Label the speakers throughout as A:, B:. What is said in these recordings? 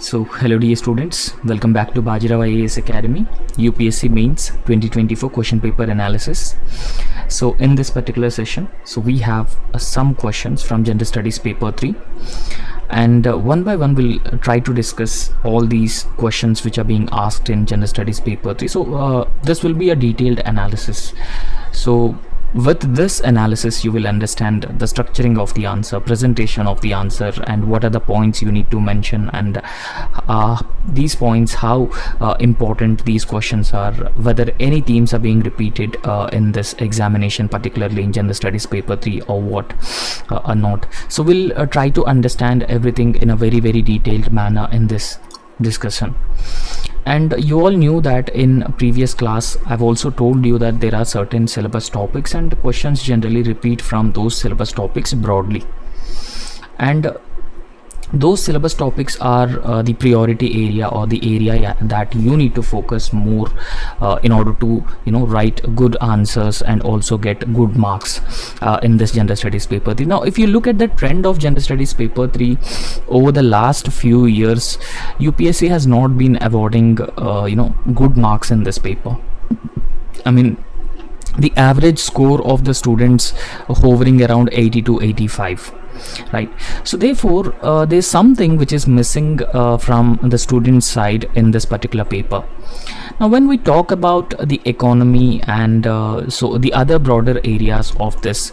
A: So hello dear students, welcome back to Bajirao IAS Academy UPSC Mains 2024 question paper analysis. So in this particular session, we have some questions from General Studies paper 3, and one by one we'll try to discuss all these questions which are being asked in General Studies paper 3. So this will be a detailed analysis. So with this analysis, you will understand the structuring of the answer, presentation of the answer, and what are the points you need to mention, and these points, how important these questions are, whether any themes are being repeated in this examination, particularly in General Studies paper 3, or what or not. So we'll try to understand everything in a very detailed manner in this discussion. And you all knew that in previous class I've also told you that there are certain syllabus topics and questions generally repeat from those syllabus topics broadly, and those syllabus topics are the priority area, or the area that you need to focus more in order to write good answers and also get good marks in this General Studies paper 3. Now if you look at the trend of General Studies paper 3 over the last few years, UPSC has not been awarding good marks in this paper. I mean, the average score of the students hovering around 80 to 85, right? So therefore there's something which is missing from the student side in this particular paper. Now when we talk about the economy and so the other broader areas of this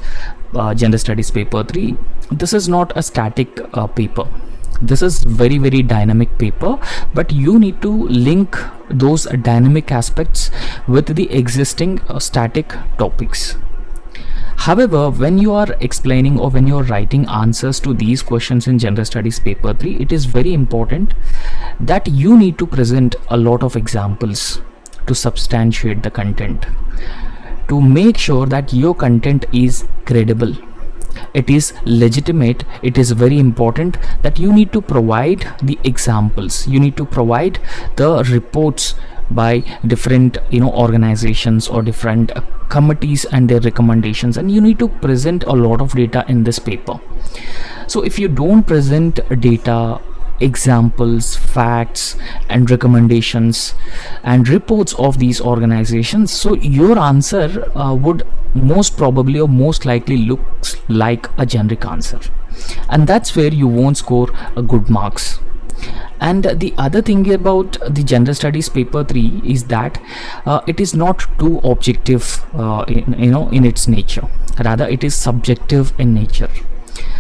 A: General Studies paper 3, this is not a static paper. This is very dynamic paper, but you need to link those dynamic aspects with the existing static topics. However, when you are explaining or when you are writing answers to these questions in General Studies paper 3, it is very important that you need to present a lot of examples to substantiate the content, to make sure that your content is credible, it is legitimate. It is very important that you need to provide the examples, you need to provide the reports by different organizations or different committees and their recommendations, and you need to present a lot of data in this paper. So if you don't present data, examples, facts and recommendations and reports of these organizations, so your answer would most probably or most likely looks like a generic answer, and that's where you won't score good marks. And the other thing about the General Studies paper 3 is that it is not too objective in its nature, rather it is subjective in nature.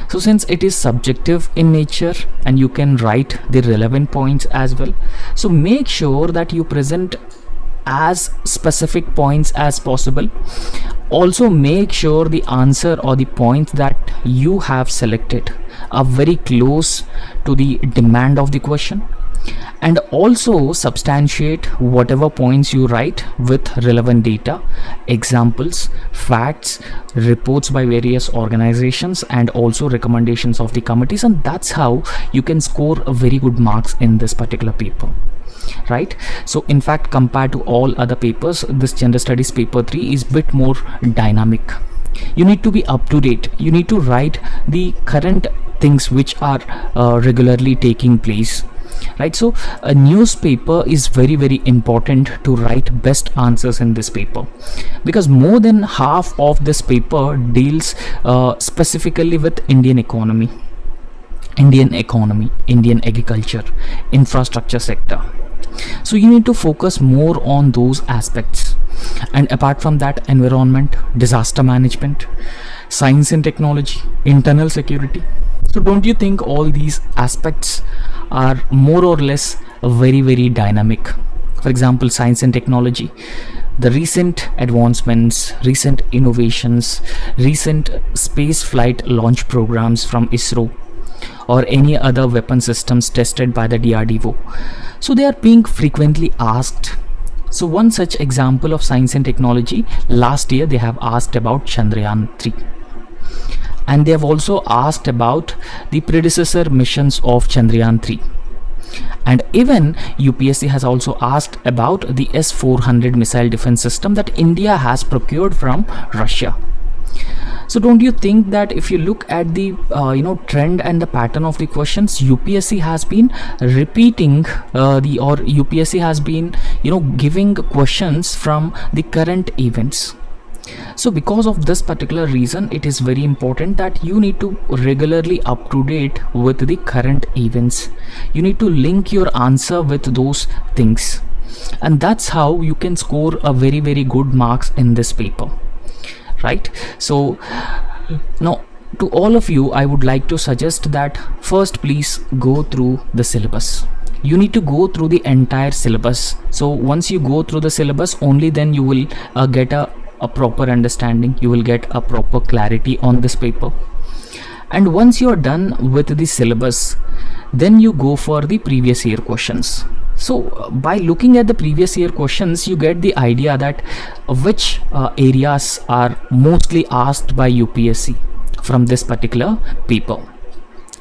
A: So since it is subjective in nature and you can write the relevant points as well, so make sure that you present as specific points as possible. Also make sure the answer or the points that you have selected are very close to the demand of the question, and also substantiate whatever points you write with relevant data, examples, facts, reports by various organizations, and also recommendations of the committees, and that's how you can score a very good marks in this particular paper, right? So in fact, compared to all other papers, this General Studies paper 3 is bit more dynamic. You need to be up to date, you need to write the current things which are regularly taking place, right? So a newspaper is very important to write best answers in this paper, because more than half of this paper deals specifically with Indian economy, Indian agriculture, infrastructure sector. So you need to focus more on those aspects, and apart from that, environment, disaster management, science and technology, internal security. So don't you think all these aspects are more or less very dynamic? For example, science and technology, the recent advancements, recent innovations, recent space flight launch programs from ISRO or any other weapon systems tested by the DRDO, so they are being frequently asked. So one such example of science and technology, last year they have asked about Chandrayaan 3, and they have also asked about the predecessor missions of Chandrayaan 3, and even UPSC has also asked about the S-400 missile defense system that India has procured from Russia. So don't you think that if you look at the trend and the pattern of the questions, UPSC has been repeating UPSC has been giving questions from the current events. So because of this particular reason, it is very important that you need to regularly up to date with the current events. You need to link your answer with those things, and that's how you can score a very, very good marks in this paper, right? So now, to all of you, I would like to suggest that first please go through the syllabus. You need to go through the entire syllabus. So once you go through the syllabus, only then you will get a proper understanding, you will get a proper clarity on this paper. And once you are done with the syllabus, then you go for the previous year questions. So by looking at the previous year questions, you get the idea that which areas are mostly asked by UPSC from this particular paper,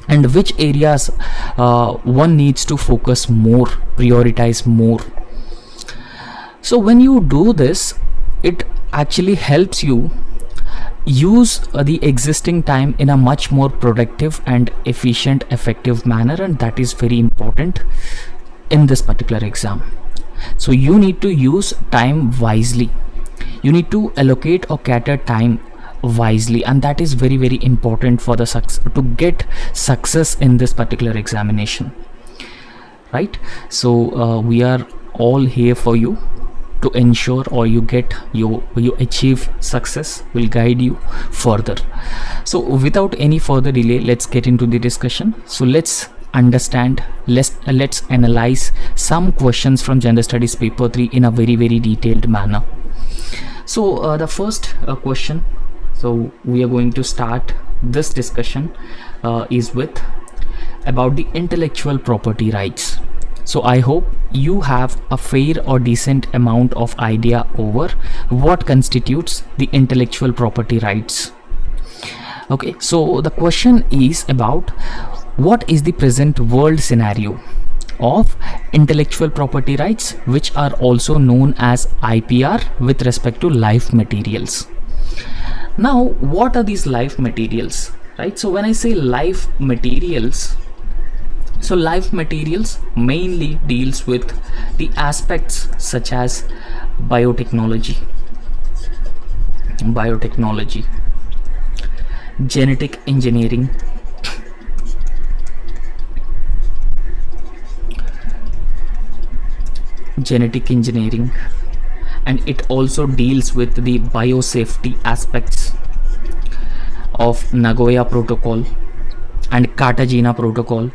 A: and which areas one needs to focus more, prioritize more. So when you do this, it actually helps you use the existing time in a much more productive and efficient, effective manner, and that is very important in this particular exam. So you need to use time wisely. You need to allocate or cater time wisely, and that is very, very important for the to get success in this particular examination, right? So we are all here for you to ensure or you achieve success, will guide you further. So without any further delay, let's get into the discussion. So let's understand, let's analyze some questions from Gender Studies paper 3 in a very, very detailed manner. So the first question, so we are going to start this discussion is with about the intellectual property rights. So I hope you have a fair or decent amount of idea over what constitutes the intellectual property rights. Okay, so the question is about what is the present world scenario of intellectual property rights, which are also known as IPR, with respect to life materials. Now, what are these life materials, right? So when I say life materials, so life materials mainly deals with the aspects such as biotechnology, genetic engineering, and it also deals with the biosafety aspects of Nagoya Protocol and Cartagena Protocol,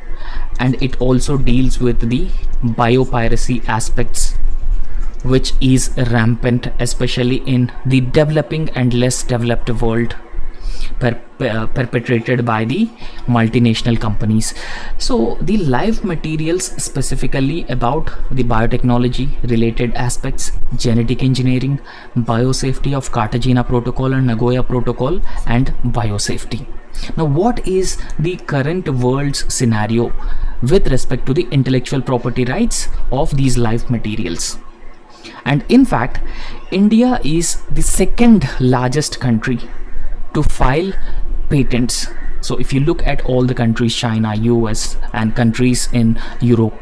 A: and it also deals with the biopiracy aspects, which is rampant especially in the developing and less developed world, perpetrated by the multinational companies. So the life materials specifically about the biotechnology related aspects, genetic engineering, biosafety of Cartagena Protocol and Nagoya Protocol, and biosafety. Now, what is the current world's scenario with respect to the intellectual property rights of these life materials? And in fact, India is the second largest country to file patents. So if you look at all the countries, China, US, and countries in Europe,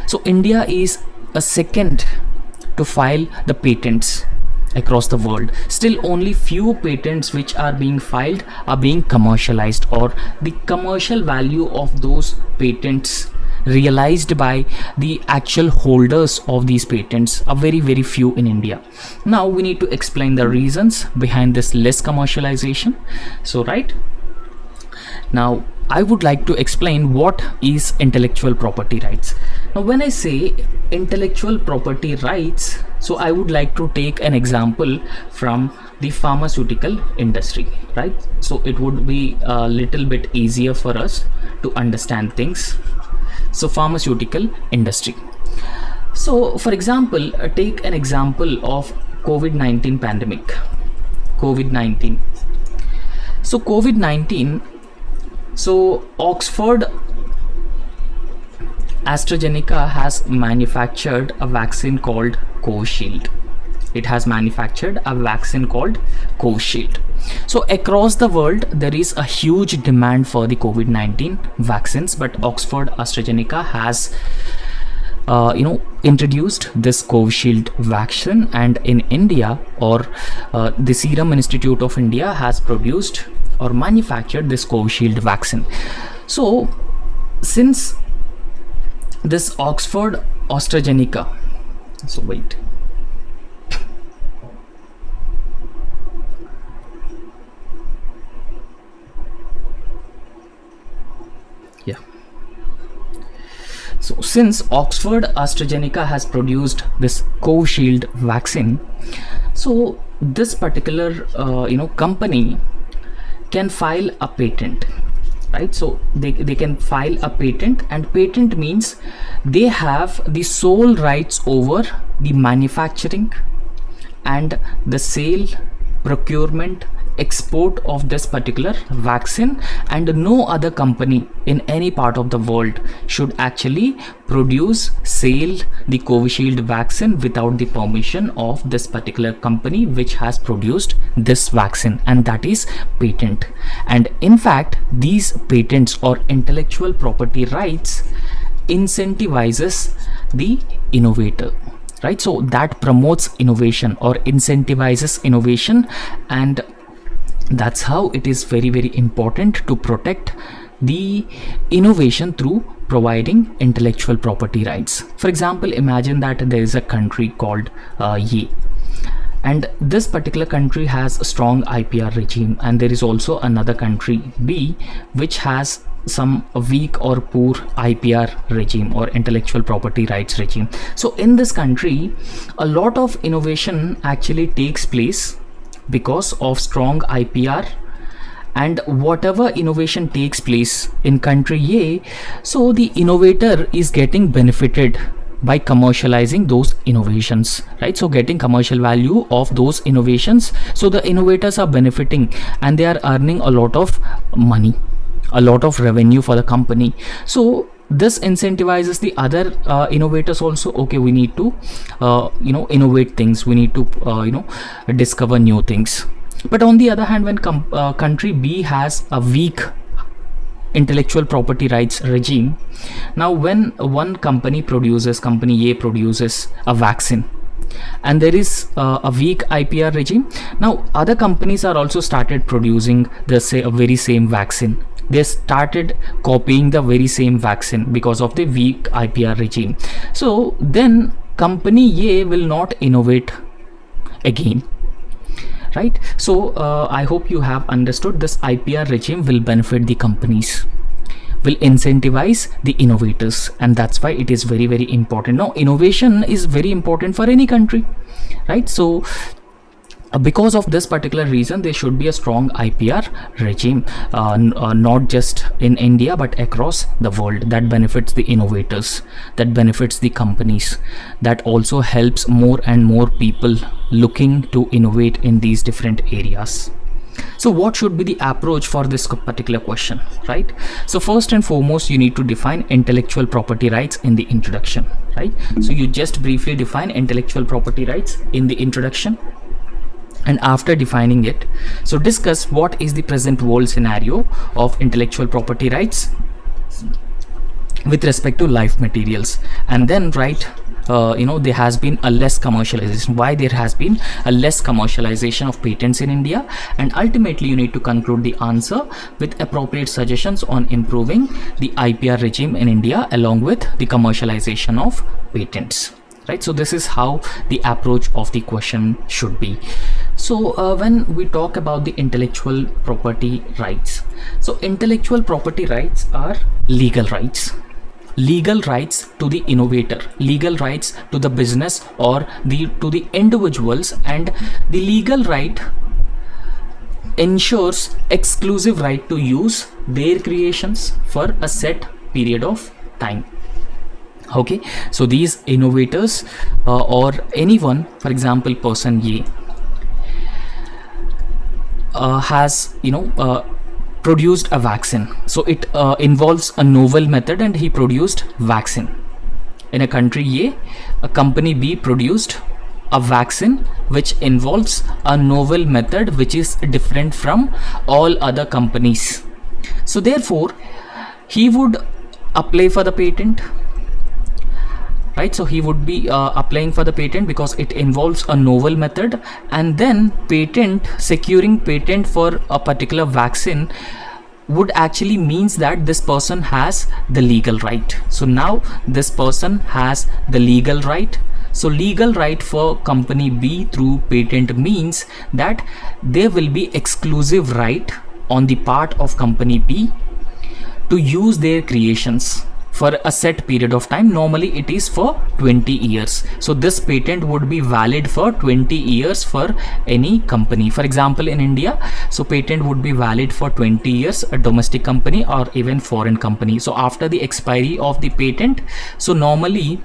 A: so India is a second to file the patents across the world. Still only few patents which are being filed are being commercialized, or the commercial value of those patents realized by the actual holders of these patents are very, very few in India. Now we need to explain the reasons behind this less commercialization. So right now I would like to explain what is intellectual property rights. Now when I say intellectual property rights, so I would like to take an example from the pharmaceutical industry, right? So it would be a little bit easier for us to understand things. So pharmaceutical industry. So for example, take an example of COVID-19 pandemic. COVID-19. So COVID-19, so Oxford AstraZeneca has manufactured a vaccine called Covishield. It has manufactured a vaccine called Covishield. So across the world, there is a huge demand for the COVID-19 vaccines, but Oxford AstraZeneca has introduced this Covishield vaccine, and in India, or the Serum Institute of India has produced or manufactured this Covishield vaccine. So since this Oxford AstraZeneca, so wait, yeah. So since Oxford AstraZeneca has produced this Covishield vaccine, so this particular company can file a patent, right? So they can file a patent, and patent means they have the sole rights over the manufacturing and the sale, procurement, export of this particular vaccine, and no other company in any part of the world should actually produce, sell the Covishield vaccine without the permission of this particular company which has produced this vaccine, and that is patent. And in fact, these patents or intellectual property rights incentivizes the innovator, right? So that promotes innovation or incentivizes innovation, and that's how it is very, very important to protect the innovation through providing intellectual property rights. For example, imagine that there is a country called A, and this particular country has a strong IPR regime, and there is also another country B which has some weak or poor IPR regime or intellectual property rights regime. So in this country, a lot of innovation actually takes place because of strong IPR, and whatever innovation takes place in country A, so the innovator is getting benefited by commercializing those innovations, right? So getting commercial value of those innovations, so the innovators are benefiting and they are earning a lot of money, a lot of revenue for the company. So this incentivizes the other innovators also. Okay, we need to innovate things, we need to discover new things. But on the other hand, when country B has a weak intellectual property rights regime, now when one company A produces a vaccine and there is a weak IPR regime, now other companies are also started producing the very same vaccine. They started copying the very same vaccine because of the weak IPR regime. So then company A will not innovate again, right? So I hope you have understood this IPR regime will benefit the companies, will incentivize the innovators, and that's why it is very, very important. Now innovation is very important for any country, right? So because of this particular reason, there should be a strong IPR regime, not just in India but across the world, that benefits the innovators, that benefits the companies, that also helps more and more people looking to innovate in these different areas. So what should be the approach for this particular question, right? So first and foremost, you need to define intellectual property rights in the introduction, right? So you just briefly define intellectual property rights in the introduction, and after defining it, so discuss what is the present world scenario of intellectual property rights with respect to life materials, and then write there has been a less commercialization, why there has been a less commercialization of patents in India, and ultimately you need to conclude the answer with appropriate suggestions on improving the IPR regime in India along with the commercialization of patents, right? So this is how the approach of the question should be. So when we talk about the intellectual property rights, so intellectual property rights are legal rights to the innovator, legal rights to the business or to the individuals, and the legal right ensures exclusive right to use their creations for a set period of time. Okay, so these innovators or anyone, for example person A has produced a vaccine, so it involves a novel method, and he produced vaccine in a country A. A company B produced a vaccine which involves a novel method which is different from all other companies. So therefore he would apply for the patent, right? So he would be applying for the patent because it involves a novel method, and then securing patent for a particular vaccine would actually means that this person has the legal right. So now this person has the legal right. So legal right for company B through patent means that there will be exclusive right on the part of company B to use their creations for a set period of time. Normally it is for 20 years. So this patent would be valid for 20 years for any company. For example, in India, so patent would be valid for 20 years, a domestic company or even foreign company. So after the expiry of the patent, so normally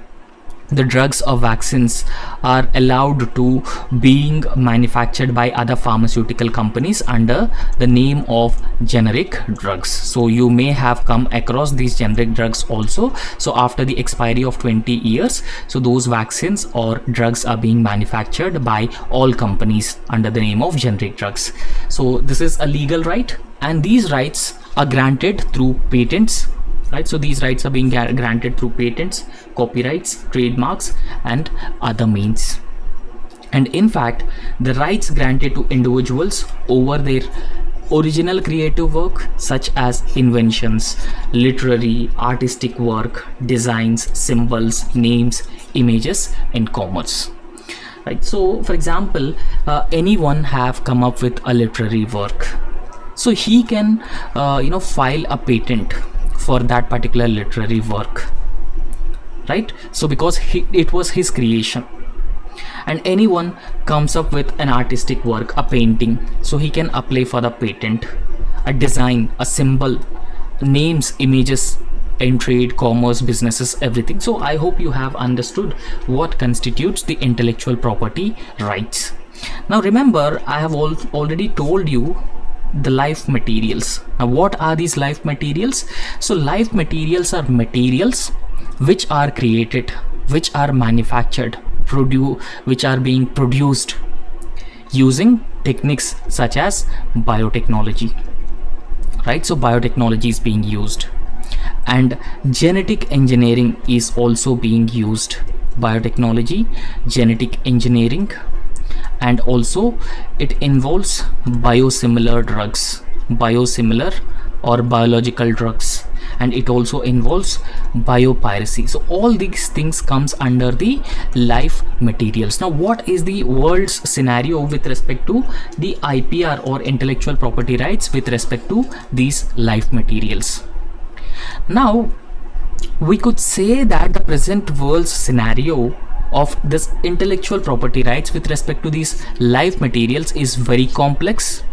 A: the drugs or vaccines are allowed to being manufactured by other pharmaceutical companies under the name of generic drugs. So you may have come across these generic drugs also. So after the expiry of 20 years, so those vaccines or drugs are being manufactured by all companies under the name of generic drugs. So this is a legal right, and these rights are granted through patents, right? So these rights are being granted through patents, copyrights, trademarks, and other means. And in fact, the rights granted to individuals over their original creative work such as inventions, literary, artistic work, designs, symbols, names, images, and commerce. Right? So for example, anyone have come up with a literary work, so he can file a patent for that particular literary work, right? So because it was his creation. And anyone comes up with an artistic work, a painting, so he can apply for the patent. A design, a symbol, names, images in trade, commerce, businesses, everything. So I hope you have understood what constitutes the intellectual property rights. Now remember, I have already told you the life materials. Now what are these life materials? So life materials are materials which are created, which are manufactured, which are being produced using techniques such as biotechnology, right? So biotechnology is being used, and genetic engineering is also being used. Biotechnology, genetic engineering, and also it involves biosimilar drugs, biosimilar or biological drugs, and it also involves biopiracy. So all these things comes under the life materials. Now what is the world's scenario with respect to the IPR or intellectual property rights with respect to these life materials? Now we could say that the present world's scenario of this intellectual property rights with respect to these life materials is very complex,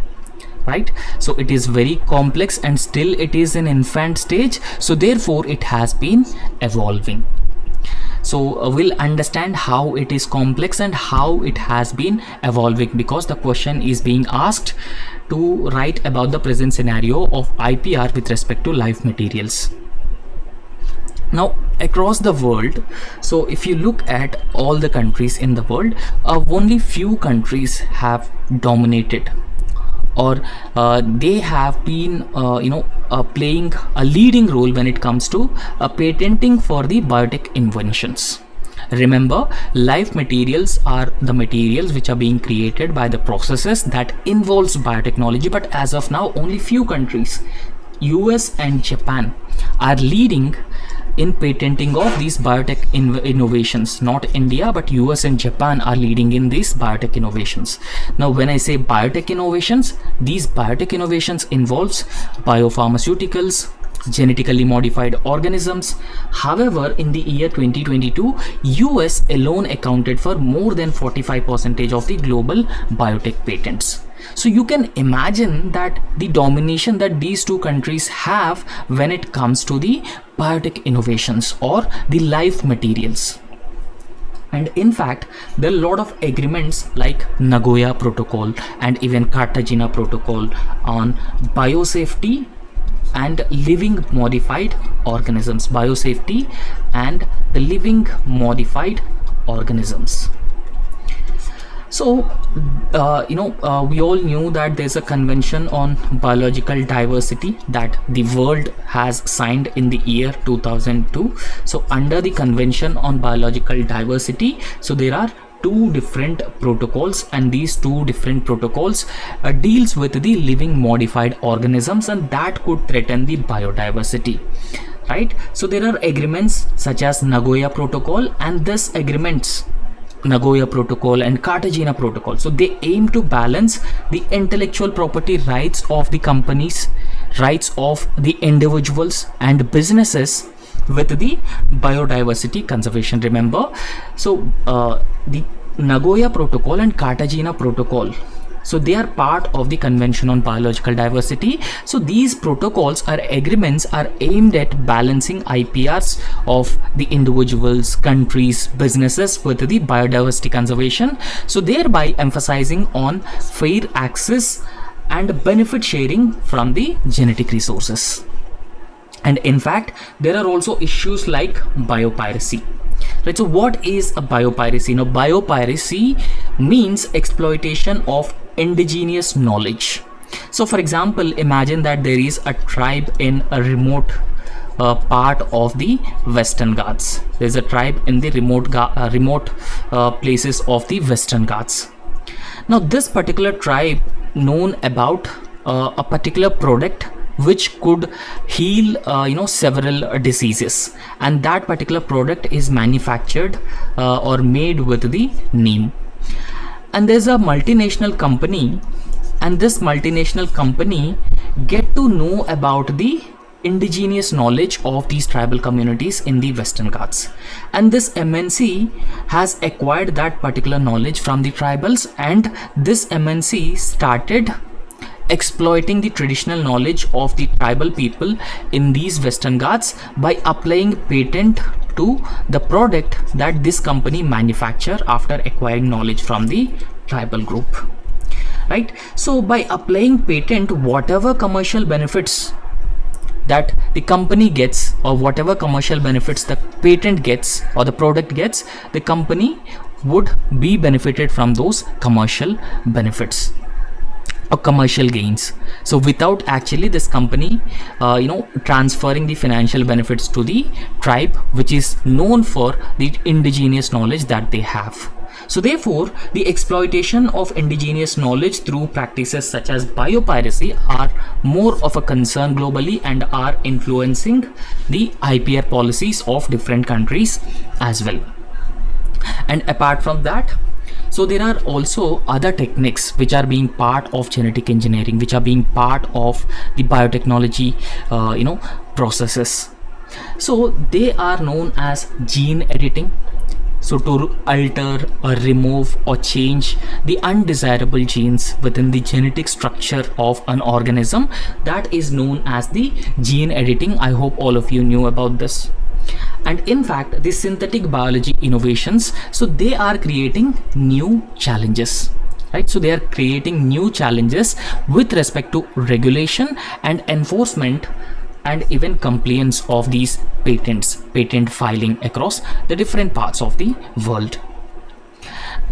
A: right? So it is very complex, and still it is in infant stage, so therefore it has been evolving. So we'll understand how it is complex and how it has been evolving, because the question is being asked to write about the present scenario of IPR with respect to life materials. Now across the world, so if you look at all the countries in the world, only few countries have dominated, or they have been playing a leading role when it comes to patenting for the biotech inventions. Remember, life materials are the materials which are being created by the processes that involves biotechnology, but as of now only few countries, US and Japan, are leading in patenting of these biotech innovations. Not India, but US and Japan are leading in these biotech innovations. Now when I say biotech innovations, these biotech innovations involves biopharmaceuticals, genetically modified organisms. However, in the year 2022, US alone accounted for more than 45% of the global biotech patents. So you can imagine that the domination that these two countries have when it comes to the biotech innovations or the life materials. And in fact, there are a lot of agreements like Nagoya Protocol and even Cartagena Protocol on biosafety and living modified organisms, biosafety and the living modified organisms. So we all knew that there's a convention on biological diversity that the world has signed in the year 2002. So under the convention on biological diversity, so there are two different protocols, and these two different protocols deals with the living modified organisms, and that could threaten the biodiversity, right? So there are agreements such as Nagoya Protocol, and this agreements Nagoya Protocol and Cartagena Protocol, so they aim to balance the intellectual property rights of the companies, rights of the individuals and businesses with the biodiversity conservation. Remember, so the Nagoya Protocol and Cartagena Protocol, so they are part of the Convention on Biological Diversity. So these protocols or agreements are aimed at balancing IPRs of the individuals, countries, businesses with the biodiversity conservation, so thereby emphasizing on fair access and benefit sharing from the genetic resources. And in fact, there are also issues like biopiracy. Right, so what is a biopiracy? Now, biopiracy means exploitation of indigenous knowledge. So for example, imagine that there is a tribe in a remote part of the Western Ghats. There's a tribe in the remote places of the Western Ghats. Now this particular tribe known about a particular product which could heal several diseases, and that particular product is manufactured or made with the neem. And there's a multinational company, and this multinational company get to know about the indigenous knowledge of these tribal communities in the Western Ghats, and this MNC has acquired that particular knowledge from the tribals, and this MNC started exploiting the traditional knowledge of the tribal people in these Western Ghats by applying patent to the product that this company manufacture after acquiring knowledge from the tribal group, right? So by applying patent, whatever commercial benefits that the company gets, or whatever commercial benefits the patent gets or the product gets, the company would be benefited from those commercial benefits or commercial gains. So without actually this company transferring the financial benefits to the tribe, which is known for the indigenous knowledge that they have. So therefore, the exploitation of indigenous knowledge through practices such as biopiracy are more of a concern globally and are influencing the IPR policies of different countries as well. And apart from that, so there are also other techniques which are being part of genetic engineering, which are being part of the biotechnology processes. So they are known as gene editing. So to alter or remove or change the undesirable genes within the genetic structure of an organism, that is known as the gene editing. I hope all of you knew about this. And in fact, the synthetic biology innovations, so they are creating new challenges, right? So they are creating new challenges with respect to regulation and enforcement and even compliance of these patents, patent filing across the different parts of the world.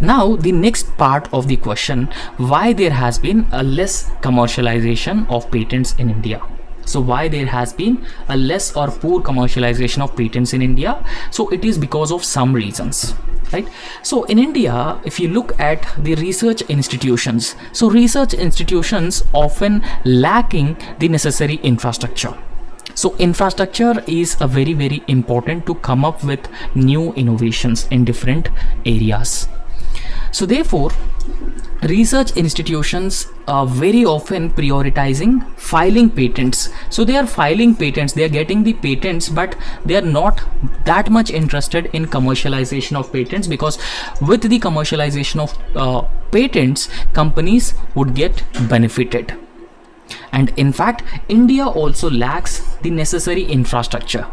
A: Now the next part of the question, why there has been a less commercialization of patents in India? So why there has been a less or poor commercialization of patents in India? So it is because of some reasons, right? So in India, if you look at the research institutions, so research institutions often lacking the necessary infrastructure. So infrastructure is a very, very important to come up with new innovations in different areas. So therefore, research institutions are very often prioritizing filing patents. So they are filing patents, they are getting the patents, but they are not that much interested in commercialization of patents, because with the commercialization of patents, companies would get benefited. And in fact, India also lacks the necessary infrastructure,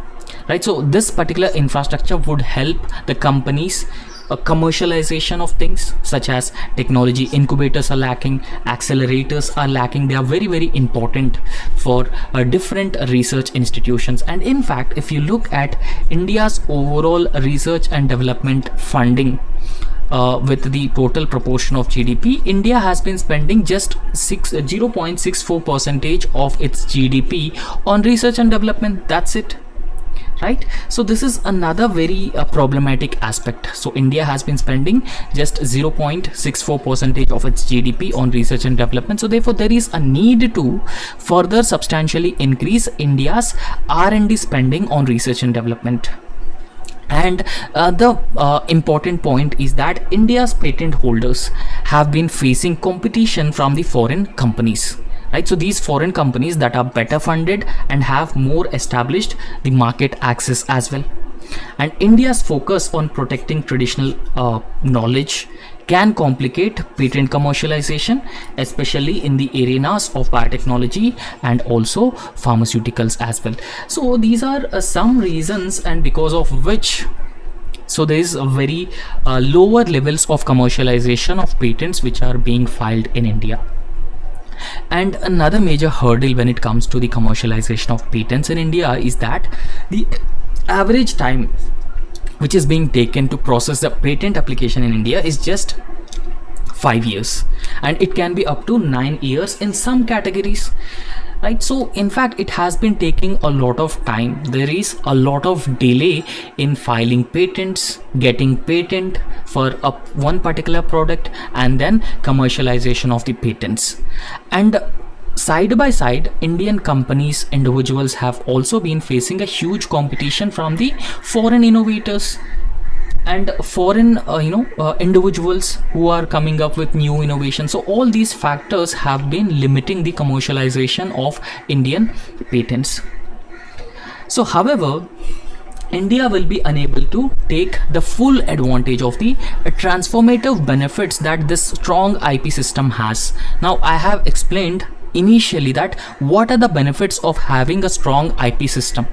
A: right? So this particular infrastructure would help the companies. Commercialization of things such as technology incubators are lacking, accelerators are lacking. They are very, very important for different research institutions. And in fact, if you look at India's overall research and development funding, with the total proportion of GDP, India has been spending just 0.64 percentage of its GDP on research and development. That's it. Right, so this is another very problematic aspect. So India has been spending just 0.64 percentage of its GDP on research and development. So therefore there is a need to further substantially increase India's R&D spending on research and development. And the important point is that India's patent holders have been facing competition from the foreign companies. Right, so these foreign companies that are better funded and have more established the market access as well. And India's focus on protecting traditional knowledge can complicate patent commercialization, especially in the arenas of biotechnology and also pharmaceuticals as well. So these are some reasons, and because of which, so there is a very lower levels of commercialization of patents which are being filed in India. And another major hurdle when it comes to the commercialization of patents in India is that the average time which is being taken to process the patent application in India is just 5 years, and it can be up to 9 years in some categories. Right, so in fact it has been taking a lot of time. There is a lot of delay in filing patents, getting patent for one particular product, and then commercialization of the patents. And side by side, Indian companies, individuals have also been facing a huge competition from the foreign innovators and foreign individuals who are coming up with new innovations. So all these factors have been limiting the commercialization of Indian patents. So however, India will be unable to take the full advantage of the transformative benefits that this strong IP system has. Now I have explained initially that what are the benefits of having a strong IP system.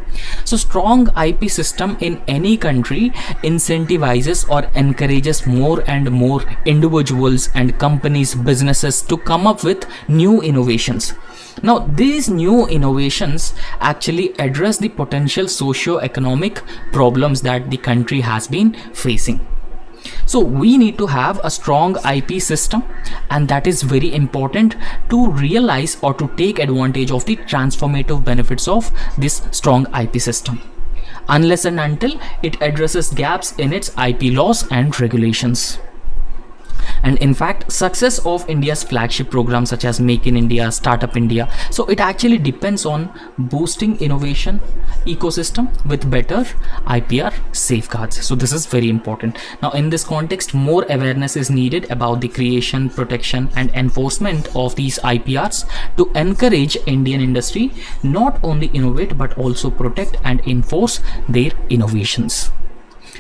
A: So strong IP system in any country incentivizes or encourages more and more individuals and companies, businesses to come up with new innovations. Now these new innovations actually address the potential socio-economic problems that the country has been facing. So we need to have a strong IP system, and that is very important to realize or to take advantage of the transformative benefits of this strong IP system, unless and until it addresses gaps in its IP laws and regulations. And in fact, success of India's flagship programs such as Make in India, Startup India, so it actually depends on boosting innovation ecosystem with better IPR safeguards. So this is very important. Now in this context, more awareness is needed about the creation, protection and enforcement of these IPRs to encourage Indian industry not only innovate but also protect and enforce their innovations.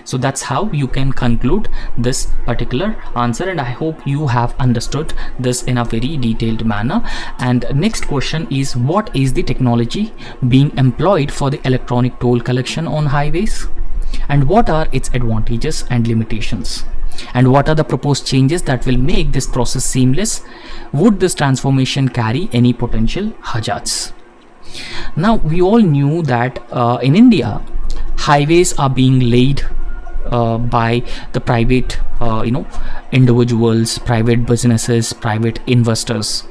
A: So that's how you can conclude this particular answer, and I hope you have understood this in a very detailed manner. And next question is, what is the technology being employed for the electronic toll collection on highways, and what are its advantages and limitations, and what are the proposed changes that will make this process seamless? Would this transformation carry any potential hazards? Now we all knew that in India highways are being laid by the private individuals, private businesses, private investors,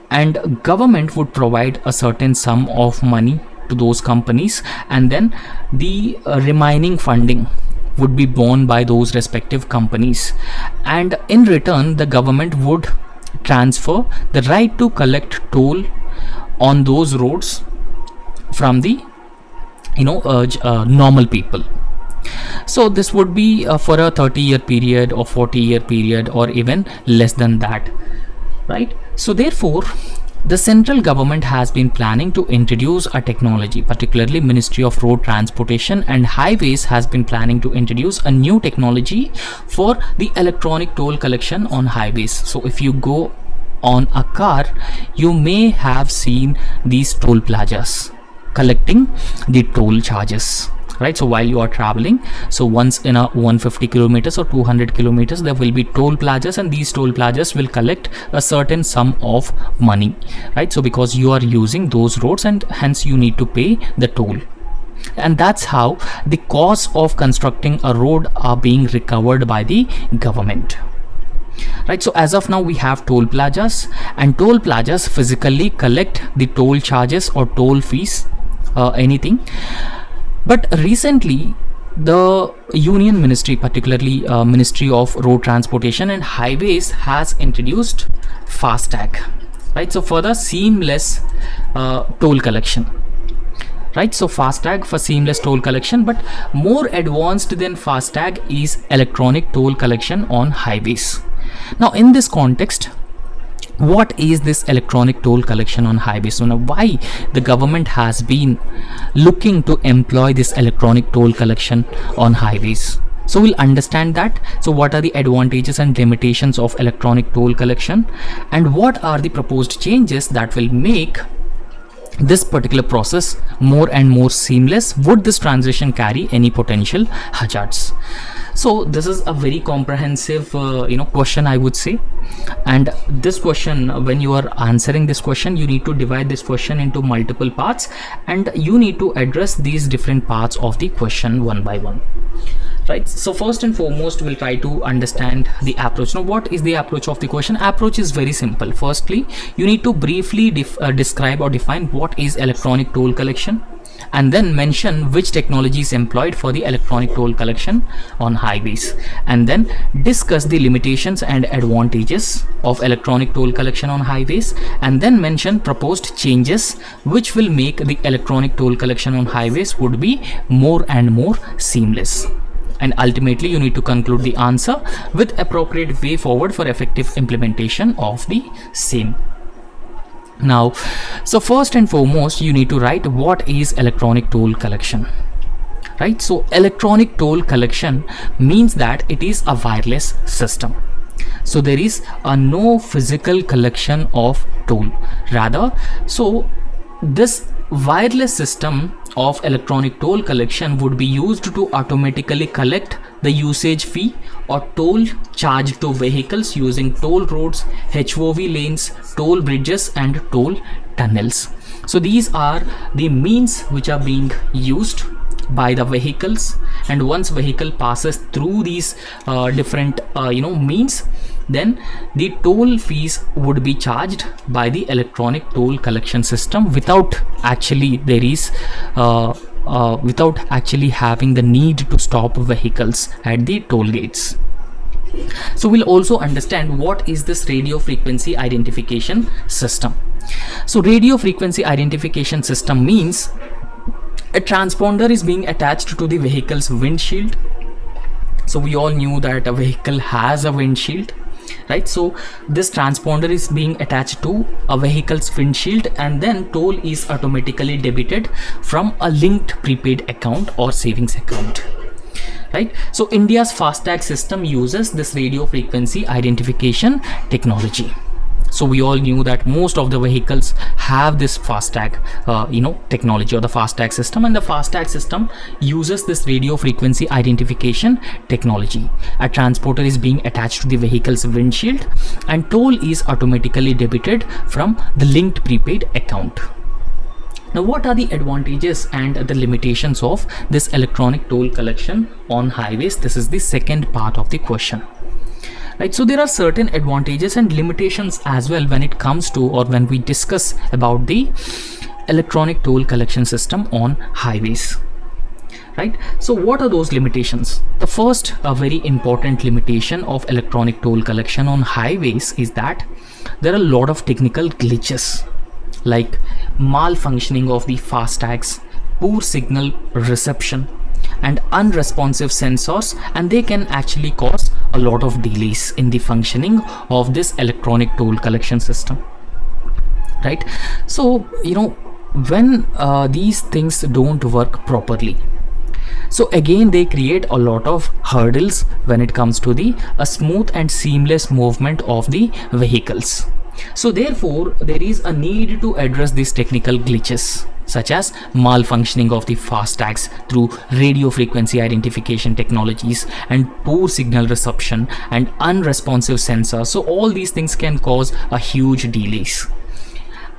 A: and government would provide a certain sum of money to those companies, and then the remaining funding would be borne by those respective companies, and in return the government would transfer the right to collect toll on those roads from the normal people. So this would be for a 30-year period or 40-year period or even less than that, right? So therefore the central government has been planning to introduce a technology, particularly Ministry of Road Transportation and Highways has been planning to introduce a new technology for the electronic toll collection on highways. So if you go on a car, you may have seen these toll plazas collecting the toll charges, right? So while you are traveling, so once in a 150 kilometers or 200 kilometers, there will be toll plazas, and these toll plazas will collect a certain sum of money, right? So because you are using those roads and hence you need to pay the toll. and that's how the costs of constructing a road are being recovered by the government. Right, so as of now we have toll plazas, and toll plazas physically collect the toll charges or toll fees, anything. But recently the union ministry, particularly Ministry of Road Transportation and Highways, has introduced FASTag, right? So for the seamless toll collection, right? So FASTag for seamless toll collection, but more advanced than FASTag is electronic toll collection on highways. Now in this context, what is this electronic toll collection on highways? So now why the government has been looking to employ this electronic toll collection on highways? So we'll understand that. So what are the advantages and limitations of electronic toll collection, and what are the proposed changes that will make this particular process more and more seamless? Would this transition carry any potential hazards? So this is a very comprehensive question, I would say. And this question, when you are answering this question, you need to divide this question into multiple parts, and you need to address these different parts of the question one by one. Right, so first and foremost, we'll try to understand the approach. Now what is the approach of the question? Approach is very simple. Firstly, you need to briefly describe or define what is electronic toll collection, and then mention which technology is employed for the electronic toll collection on highways, and then discuss the limitations and advantages of electronic toll collection on highways, and then mention proposed changes which will make the electronic toll collection on highways would be more and more seamless. And ultimately you need to conclude the answer with appropriate way forward for effective implementation of the same. Now, so first and foremost, you need to write what is electronic toll collection, right? So electronic toll collection means that it is a wireless system. So there is no physical collection of toll. Rather, so this wireless system of electronic toll collection would be used to automatically collect the usage fee or toll charged to vehicles using toll roads, HOV lanes, toll bridges and toll tunnels. So these are the means which are being used by the vehicles, and once vehicle passes through these different means, then the toll fees would be charged by the electronic toll collection system without actually having the need to stop vehicles at the toll gates. So we'll also understand what is this radio frequency identification system. So radio frequency identification system means a transponder is being attached to the vehicle's windshield. So we all knew that a vehicle has a windshield, right? So this transponder is being attached to a vehicle's windshield, and then toll is automatically debited from a linked prepaid account or savings account, right? So India's FASTag system uses this radio frequency identification technology. So we all knew that most of the vehicles have this FASTag technology or the FASTag system, and the FASTag system uses this radio frequency identification technology. A transporter is being attached to the vehicle's windshield, and toll is automatically debited from the linked prepaid account. Now what are the advantages and the limitations of this electronic toll collection on highways? This is the second part of the question. Right, so there are certain advantages and limitations as well when it comes to, or when we discuss about the electronic toll collection system on highways, right? So what are those limitations? The first, a very important limitation of electronic toll collection on highways is that there are a lot of technical glitches, like malfunctioning of the FASTags, poor signal reception and unresponsive sensors, and they can actually cause a lot of delays in the functioning of this electronic toll collection system, right? So when these things don't work properly, so again they create a lot of hurdles when it comes to the smooth and seamless movement of the vehicles. So therefore there is a need to address these technical glitches, such as malfunctioning of the FASTags through radio frequency identification technologies and poor signal reception and unresponsive sensors. So all these things can cause a huge delays.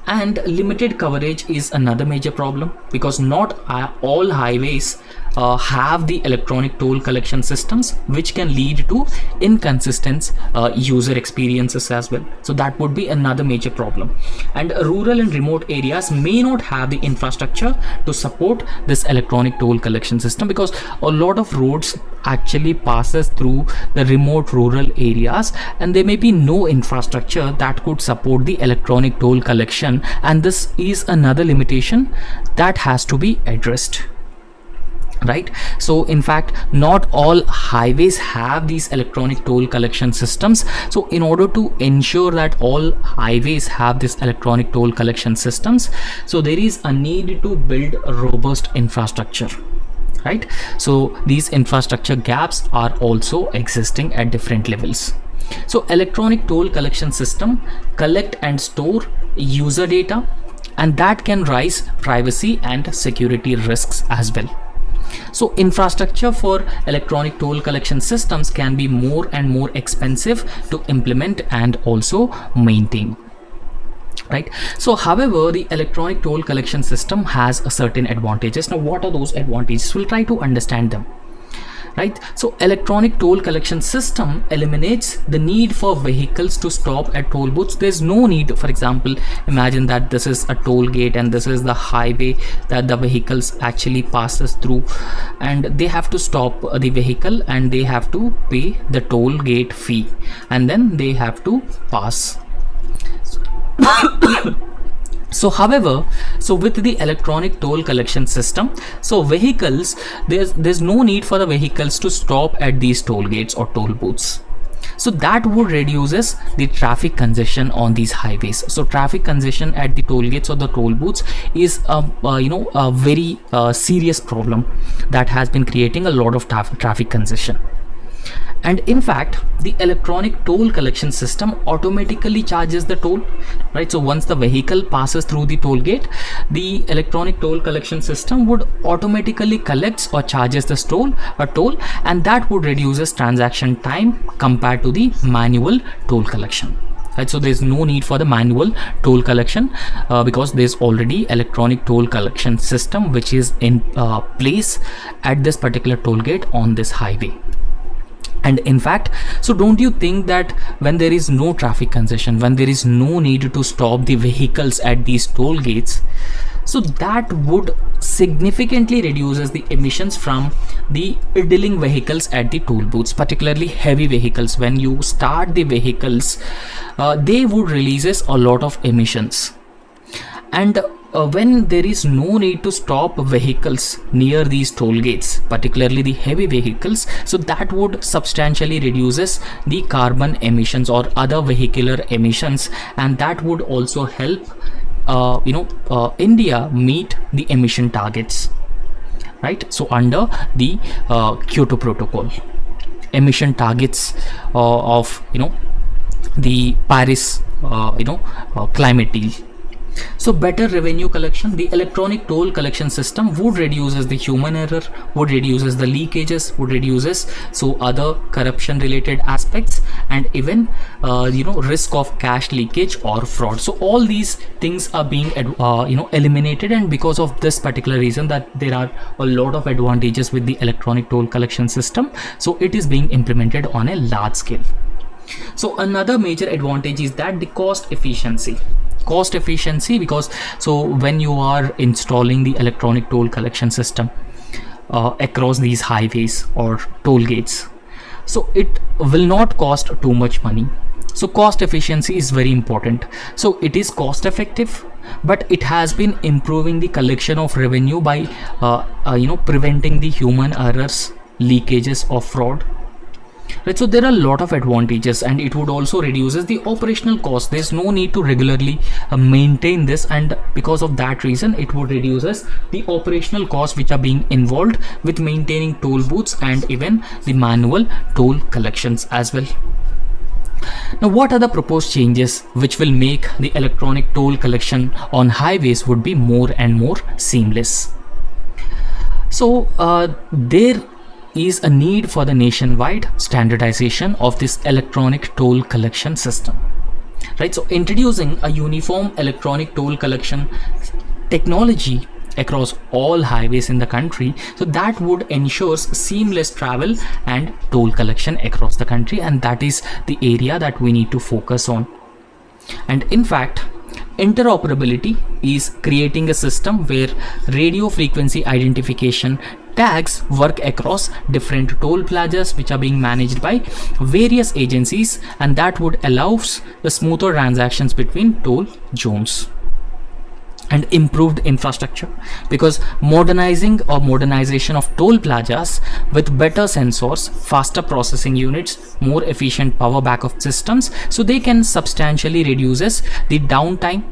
A: And limited coverage is another major problem, because not all highways have the electronic toll collection systems, which can lead to inconsistent user experiences as well. So that would be another major problem. And rural and remote areas may not have the infrastructure to support this electronic toll collection system, because a lot of roads actually passes through the remote rural areas, and there may be no infrastructure that could support the electronic toll collection, and this is another limitation that has to be addressed. Right. So in fact, not all highways have these electronic toll collection systems. So in order to ensure that all highways have this electronic toll collection systems, so there is a need to build a robust infrastructure. Right. So these infrastructure gaps are also existing at different levels. So electronic toll collection system collect and store user data, and that can raise privacy and security risks as well. So infrastructure for electronic toll collection systems can be more and more expensive to implement and also maintain. Right. So however, the electronic toll collection system has a certain advantages. Now what are those advantages? We'll try to understand them. Right. So electronic toll collection system eliminates the need for vehicles to stop at toll booths. There's no need. For example, imagine that this is a toll gate and this is the highway that the vehicles actually passes through, and they have to stop the vehicle and they have to pay the toll gate fee, and then they have to pass. So however, so with the electronic toll collection system, so vehicles, there's no need for the vehicles to stop at these toll gates or toll booths. So that would reduces the traffic congestion on these highways. So traffic congestion at the toll gates or the toll booths is a very serious problem that has been creating a lot of traffic congestion. And in fact, the electronic toll collection system automatically charges the toll. Right. So once the vehicle passes through the toll gate, the electronic toll collection system would automatically collects or charges the toll, and that would reduces transaction time compared to the manual toll collection. Right. So there's no need for the manual toll collection because there's already electronic toll collection system which is in place at this particular toll gate on this highway. And in fact, so don't you think that when there is no traffic congestion, when there is no need to stop the vehicles at these toll gates, so that would significantly reduces the emissions from the idling vehicles at the toll booths, particularly heavy vehicles. When you start the vehicles, they would releases a lot of emissions. And when there is no need to stop vehicles near these toll gates, particularly the heavy vehicles, so that would substantially reduces the carbon emissions or other vehicular emissions, and that would also help India meet the emission targets. Right. So under the Kyoto Protocol emission targets of the Paris climate deal. So better revenue collection, the electronic toll collection system would reduces the human error, would reduces the leakages, would reduces so other corruption related aspects, and even risk of cash leakage or fraud. So all these things are being eliminated, and because of this particular reason that there are a lot of advantages with the electronic toll collection system, so it is being implemented on a large scale. So another major advantage is that the cost efficiency, because so when you are installing the electronic toll collection system across these highways or toll gates, so it will not cost too much money. So cost efficiency is very important. So it is cost effective, but it has been improving the collection of revenue by preventing the human errors, leakages of fraud. Right. So there are a lot of advantages, and it would also reduces the operational cost. There's no need to regularly maintain this, and because of that reason it would reduces the operational costs which are being involved with maintaining toll booths and even the manual toll collections as well. Now what are the proposed changes which will make the electronic toll collection on highways would be more and more seamless? So there is a need for the nationwide standardization of this electronic toll collection system. right? So introducing a uniform electronic toll collection technology across all highways in the country, so that would ensure seamless travel and toll collection across the country, and that is the area that we need to focus on. And in fact, interoperability is creating a system where radio frequency identification tags work across different toll plazas which are being managed by various agencies, and that would allows the smoother transactions between toll zones. And improved infrastructure, because modernization of toll plazas with better sensors, faster processing units, more efficient power backup systems, so they can substantially reduces the downtime,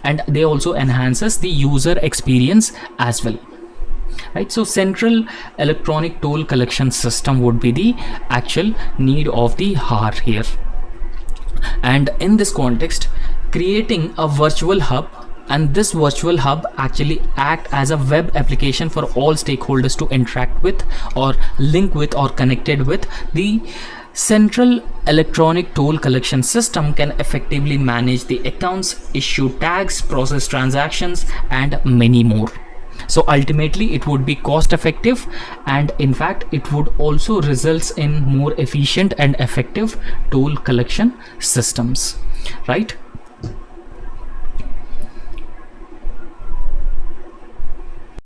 A: and they also enhances the user experience as well, right? So central electronic toll collection system would be the actual need of the hour here. And in this context, creating a virtual hub, and this virtual hub actually act as a web application for all stakeholders to interact with or link with or connected with the central electronic toll collection system, can effectively manage the accounts, issue tags, process transactions, and many more. So ultimately it would be cost effective, and in fact it would also results in more efficient and effective toll collection systems, right?